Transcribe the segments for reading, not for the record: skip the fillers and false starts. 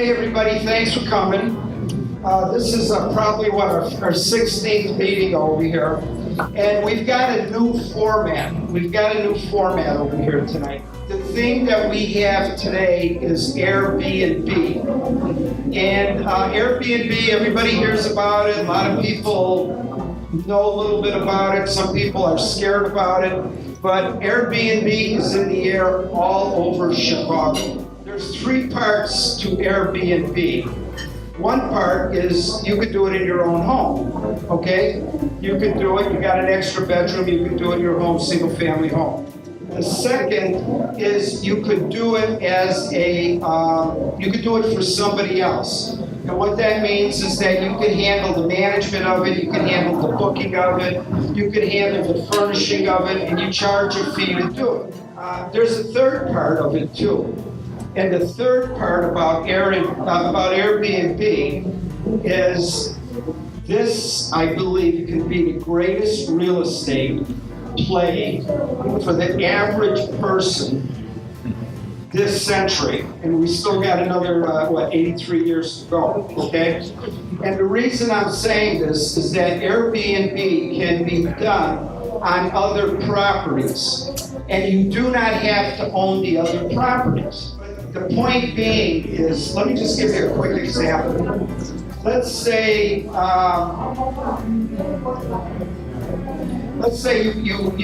Hey everybody, thanks for coming. This is probably our 16th meeting over here. And we've got a new format. Over here tonight. The theme that we have today is Airbnb. And Airbnb, everybody hears about it. A lot of people know a little bit about it. Some people are scared about it. But Airbnb is in the air all over Chicago. There's three parts to Airbnb. One part is you could do it in your own home, okay? You could do it, you got an extra bedroom, you could do it in your home, single family home. The second is you could do it as you could do it for somebody else. And what that means is that you can handle the management of it, you can handle the booking of it, you can handle the furnishing of it, and you charge a fee to do it. There's a third part of it too. And the third part about Airbnb is this, I believe, can be the greatest real estate play for the average person this century. And we still got another, 83 years to go, okay? And the reason I'm saying this is that Airbnb can be done on other properties. And you do not have to own the other properties. The point being is, let me just give you a quick example. Let's say you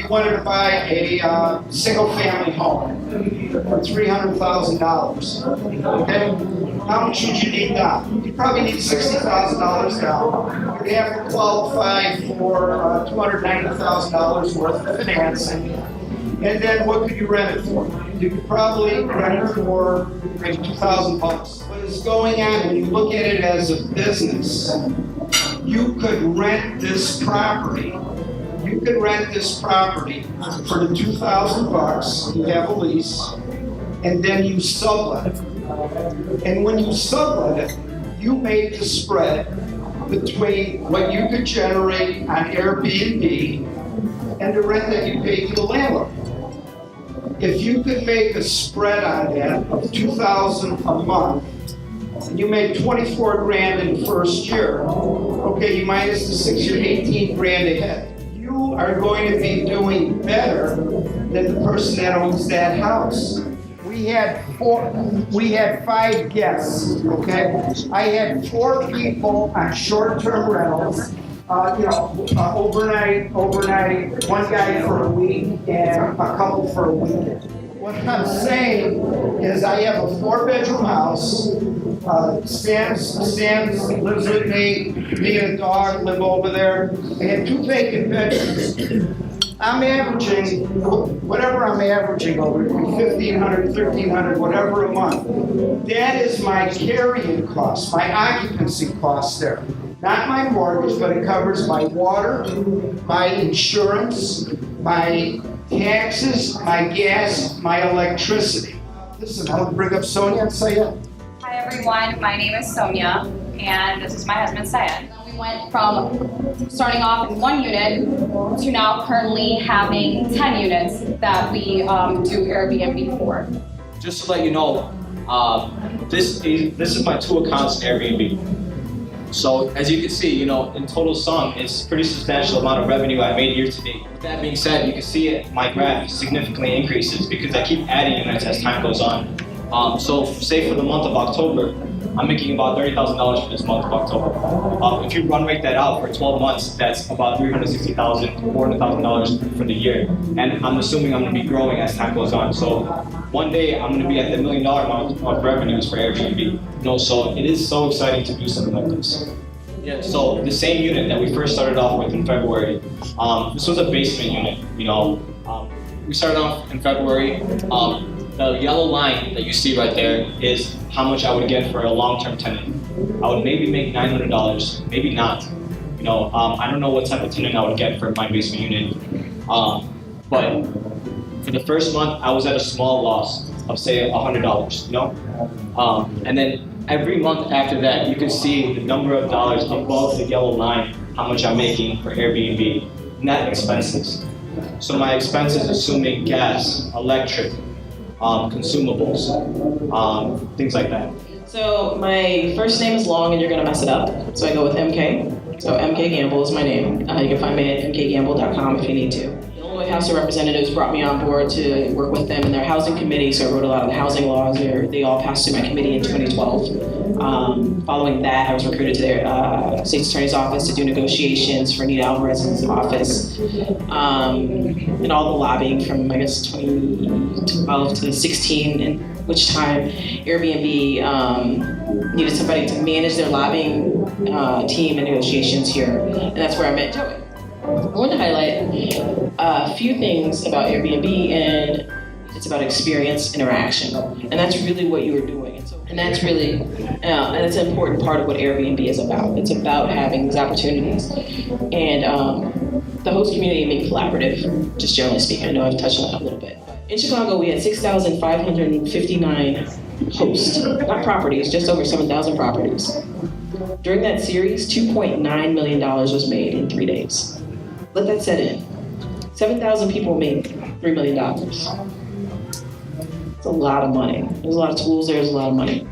wanted to buy a single-family home for $300,000. Okay, how much would you need down? You probably need $60,000 down. You'd have to qualify for $290,000 worth of financing. And then what could you rent it for? You could probably rent it for maybe $2,000. What is going on when you look at it as a business? You could rent this property. You could rent this property for the $2,000. You have a lease, and then you sublet it. And when you sublet it, you make the spread between what you could generate on Airbnb and the rent that you pay to the landlord. If you could make a spread on that of $2,000 a month, and you made 24 grand in the first year, okay, you minus the 6 year, 18 grand ahead. You are going to be doing better than the person that owns that house. We had 5 guests, okay? I had 4 people on short-term rentals. Overnight, one guy for a week and a couple for a weekend. What I'm saying is I have a 4-bedroom house. Sam lives with me and a dog live over there. I have 2 vacant bedrooms. I'm averaging, whatever I'm averaging over, $1,500, $1,300, whatever a month. That is my carrying cost, my occupancy cost there. Not my mortgage, but it covers my water, my insurance, my taxes, my gas, my electricity. Listen, I'll bring up Sonia and Syed. Hi everyone, my name is Sonia, and this is my husband Syed. We went from starting off in 1 unit to now currently having 10 units that we do Airbnb for. Just to let you know, this is my 2 accounts in Airbnb. So as you can see, in total sum, it's a pretty substantial amount of revenue I made year to date. With that being said, you can see my graph significantly increases because I keep adding units as time goes on. So say for the month of October, I'm making about $30,000 for this month of October. If you run rate that out for 12 months, that's about $360,000, $400,000 for the year. And I'm assuming I'm going to be growing as time goes on. So one day I'm going to be at the $1 million mark of revenues for Airbnb. So it is so exciting to do something like this. Yeah, so the same unit that we first started off with in February, this was a basement unit, we started off in February. The yellow line that you see right there is how much I would get for a long-term tenant. I would maybe make $900, maybe not. I don't know what type of tenant I would get for my basement unit. But for the first month, I was at a small loss of say $100, And then every month after that, you can see the number of dollars above the yellow line, how much I'm making for Airbnb, net expenses. So my expenses, assuming gas, electric, consumables, things like that. So my first name is long and you're gonna mess it up. So I go with MK. So MK Gamble is my name. You can find me at mkgamble.com if you need to. The Illinois House of Representatives brought me on board to work with them in their housing committee. So I wrote a lot of the housing laws. They all passed through my committee in 2012. Following that, I was recruited to their state's attorney's office to do negotiations for Anita Alvarez's office. And all the lobbying from, I guess, 2012 to 16, in which time Airbnb needed somebody to manage their lobbying team and negotiations here. And that's where I met Joey. I want to highlight a few things about Airbnb, and it's about experience, interaction. And that's really what you were doing. And that's really, and it's an important part of what Airbnb is about. It's about having these opportunities. And the host community being collaborative, just generally speaking. I know I've touched on that a little bit. In Chicago, we had 6,559 hosts, not properties, just over 7,000 properties. During that series, $2.9 million was made in 3 days. Let that set in. 7,000 people made $3 million. It's a lot of money. There's a lot of tools, there's a lot of money.